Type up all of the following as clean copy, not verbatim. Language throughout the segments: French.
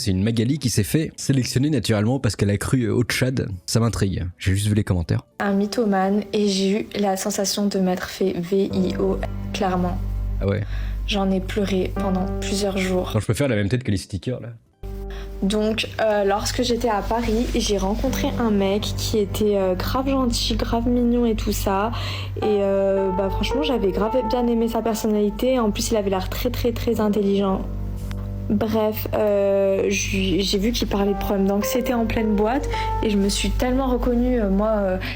c'est une Magali qui s'est fait sélectionner naturellement parce qu'elle a cru au Tchad. Ça m'intrigue. J'ai juste vu les commentaires. Un mythomane et j'ai eu la sensation de m'être fait VIO, clairement. Ah ouais. J'en ai pleuré pendant plusieurs jours. Quand je peux faire la même tête que les stickers là. Donc, lorsque j'étais à Paris, j'ai rencontré un mec qui était grave gentil, grave mignon et tout ça. Et franchement, j'avais grave bien aimé sa personnalité. En plus, il avait l'air très très très intelligent. Bref, j'ai vu qu'il parlait de problèmes d'anxiété en pleine boîte et je me suis tellement reconnue,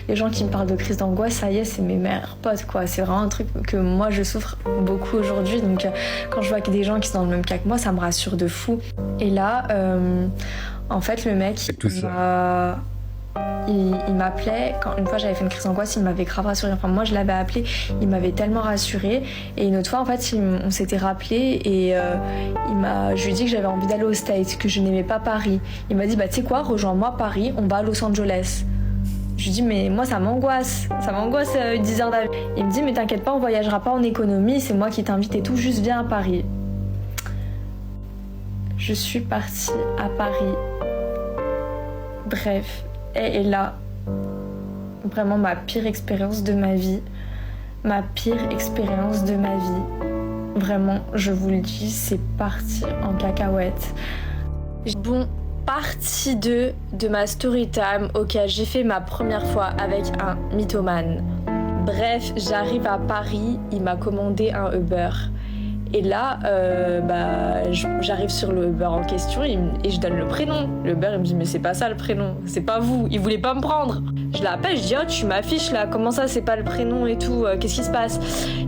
les gens qui me parlent de crise d'angoisse, ça y est, c'est mes meilleurs potes, quoi. C'est vraiment un truc que moi je souffre beaucoup aujourd'hui, donc quand je vois qu'il y a des gens qui sont dans le même cas que moi, ça me rassure de fou. Et là, en fait, le mec, il m'appelait, une fois j'avais fait une crise d'angoisse, il m'avait grave rassurée. Enfin, moi je l'avais appelé, il m'avait tellement rassurée. Et une autre fois, en fait, on s'était rappelé et je lui ai dit que j'avais envie d'aller aux States, que je n'aimais pas Paris. Il m'a dit, tu sais quoi, rejoins-moi Paris, on va à Los Angeles. Je lui dis, mais moi ça m'angoisse 10 heures d'avion. Il me dit, mais t'inquiète pas, on voyagera pas en économie, c'est moi qui t'invite et tout, juste viens à Paris. Je suis partie à Paris. Bref. Et là, vraiment ma pire expérience de ma vie. Ma pire expérience de ma vie. Vraiment, je vous le dis, c'est parti en cacahuète. Bon, partie 2 de ma story time. Ok, j'ai fait ma première fois avec un mythomane. Bref, j'arrive à Paris, il m'a commandé un Uber. Et là, j'arrive sur le Uber en question et je donne le prénom. Le Uber, il me dit, mais c'est pas ça le prénom, c'est pas vous, il voulait pas me prendre. Je l'appelle, je dis, oh, tu m'affiches là, comment ça, c'est pas le prénom et tout, qu'est-ce qui se passe?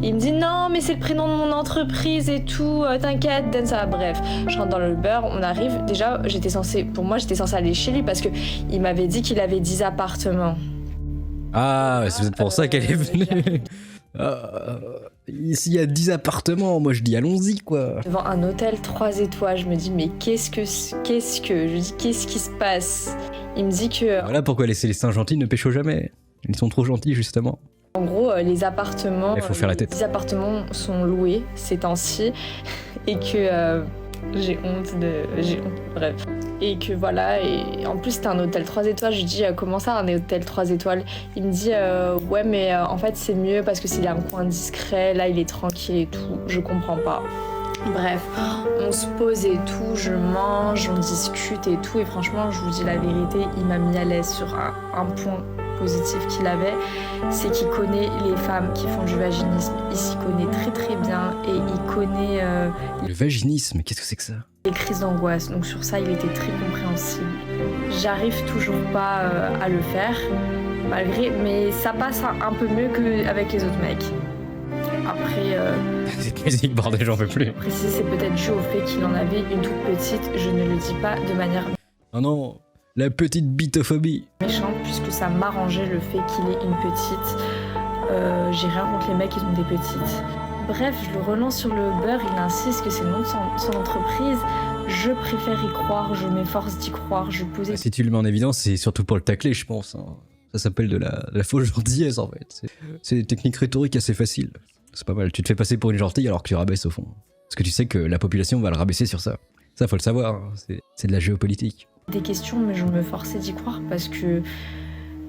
Il me dit, non, mais c'est le prénom de mon entreprise et tout, t'inquiète, donne ça. Bref, je rentre dans le Uber, on arrive. Déjà, j'étais censée aller chez lui parce qu'il m'avait dit qu'il avait 10 appartements. Ah, c'est peut-être pour ça qu'elle est venue. Ici il y a 10 appartements, moi je dis allons-y quoi. Devant un hôtel 3 étoiles, je me dis mais qu'est-ce que je dis qu'est-ce qui se passe? Il me dit que voilà pourquoi les Célestins gentils ne pécho jamais. Ils sont trop gentils justement. En gros, les appartements, il faut faire la tête. Les appartements sont loués ces temps-ci et que j'ai honte, bref. Et que voilà, et en plus c'était un hôtel 3 étoiles, je lui dis comment ça un hôtel 3 étoiles? Il me dit ouais mais en fait c'est mieux parce que c'est un coin discret, là il est tranquille et tout, je comprends pas. Bref, on se pose et tout, je mange, on discute et tout, et franchement je vous dis la vérité, il m'a mis à l'aise sur un point positif qu'il avait, c'est qu'il connaît les femmes qui font du vaginisme, il s'y connaît très très bien et il connaît... Le vaginisme, qu'est-ce que c'est que ça? Les crises d'angoisse, donc sur ça il était très compréhensible. J'arrive toujours pas à le faire, mais ça passe un peu mieux qu'avec les autres mecs. Après... Cette musique, bordel, j'en peux plus. Après c'est peut-être dû au fait qu'il en avait une toute petite, je ne le dis pas de manière... Oh non, la petite bitophobie. Méchante, puisque ça m'arrangeait le fait qu'il ait une petite. J'ai rien contre les mecs qui ont des petites. Bref, je le relance sur le Uber, il insiste que c'est le nom de son entreprise. Je préfère y croire, je m'efforce d'y croire, je posais... Si tu le mets en évidence, c'est surtout pour le tacler, je pense. Hein. Ça s'appelle de la fausse gentillesse, en fait. C'est une technique rhétorique assez facile. C'est pas mal, tu te fais passer pour une gentille alors que tu rabaisses au fond. Parce que tu sais que la population va le rabaisser sur ça. Ça, faut le savoir, hein. C'est de la géopolitique. Des questions, mais je me forçais d'y croire parce que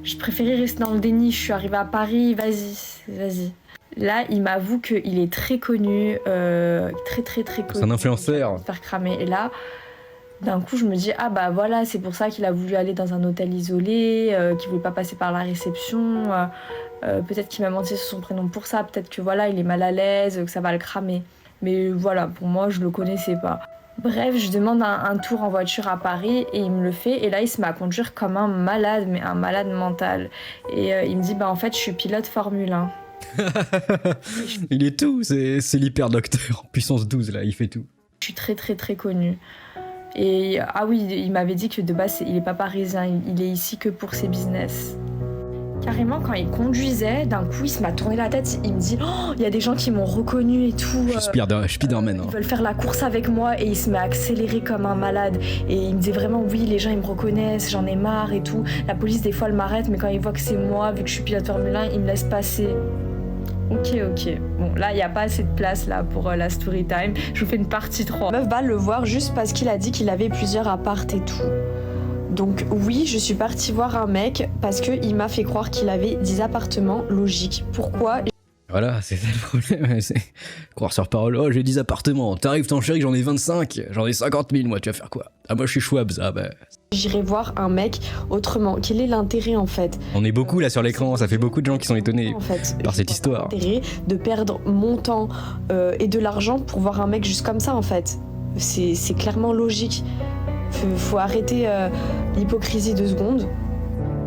je préférais rester dans le déni. Je suis arrivée à Paris, vas-y. Là, il m'avoue qu'il est très connu, très connu. C'est un influenceur. Faire cramer. Et là, d'un coup, je me dis, ah bah voilà, c'est pour ça qu'il a voulu aller dans un hôtel isolé, qu'il voulait pas passer par la réception. Peut-être qu'il m'a menti sur son prénom pour ça. Peut-être que voilà, il est mal à l'aise, que ça va le cramer. Mais voilà, pour moi, je le connaissais pas. Bref, je demande un tour en voiture à Paris et il me le fait. Et là, il se met à conduire comme un malade, mais un malade mental. Et il me dit, bah en fait, je suis pilote Formule 1. Il est tout, c'est l'hyper-docteur, puissance 12 là, il fait tout. Je suis très connue. Et ah oui, il m'avait dit que de base, il est pas parisien, il est ici que pour ses business. Carrément, quand il conduisait, d'un coup, il se m'a tourné la tête, il me dit « Oh, il y a des gens qui m'ont reconnu et tout. Je suis Spider-Man. Ils veulent faire la course avec moi. » Et il se met à accélérer comme un malade. Et il me disait vraiment « Oui, les gens, ils me reconnaissent, j'en ai marre et tout. La police, des fois, elle m'arrête, mais quand ils voient que c'est moi, vu que je suis pilote Formule 1, ils me laissent passer. » Ok. Bon, là, il n'y a pas assez de place là pour la story time. Je vous fais une partie 3. Meuf va le voir juste parce qu'il a dit qu'il avait plusieurs appartes et tout. Donc oui, je suis partie voir un mec parce qu'il m'a fait croire qu'il avait 10 appartements. Logique. Pourquoi? Voilà, c'est ça le problème. C'est croire sur parole. Oh, j'ai 10 appartements. T'arrives, ton chéri, j'en ai 25. J'en ai 50 000, moi, tu vas faire quoi? Ah, moi, je suis Schwabs. Ah, bah. J'irai voir un mec autrement. Quel est l'intérêt en fait? On est beaucoup là sur l'écran, ça fait beaucoup de gens qui sont étonés En fait, par cette histoire. L'intérêt de perdre mon temps et de l'argent pour voir un mec juste comme ça en fait. C'est clairement logique. Faut arrêter l'hypocrisie 2 secondes.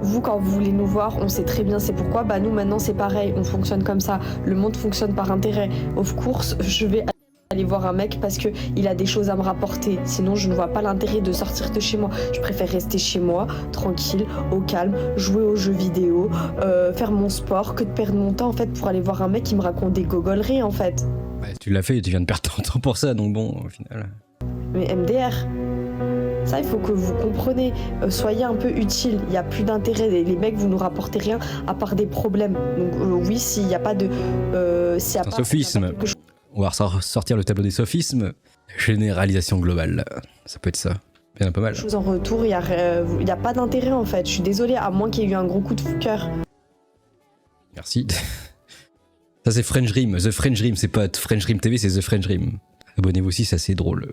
Vous, quand vous voulez nous voir, on sait très bien c'est pourquoi. Bah nous maintenant c'est pareil, on fonctionne comme ça. Le monde fonctionne par intérêt. Of course, je vais aller voir un mec parce que il a des choses à me rapporter. Sinon, je ne vois pas l'intérêt de sortir de chez moi. Je préfère rester chez moi, tranquille, au calme, jouer aux jeux vidéo, faire mon sport, que de perdre mon temps en fait pour aller voir un mec qui me raconte des gogoleries en fait. Ouais, tu l'as fait, tu viens de perdre ton temps pour ça, donc bon, au final. Mais MDR. Ça, il faut que vous compreniez. Soyez un peu utile. Il n'y a plus d'intérêt. Les mecs, vous nous rapportez rien à part des problèmes. Donc oui, s'il n'y a pas de... C'est un sophisme. On va ressortir le tableau des sophismes. Généralisation globale. Ça peut être ça. Il y en a pas mal. Chose en retour, il n'y a pas d'intérêt en fait. Je suis désolée, à moins qu'il y ait eu un gros coup de cœur. Merci. Ça c'est French Dream. The French Dream, c'est pas French Dream TV, c'est The French Dream. Abonnez-vous aussi, c'est assez drôle.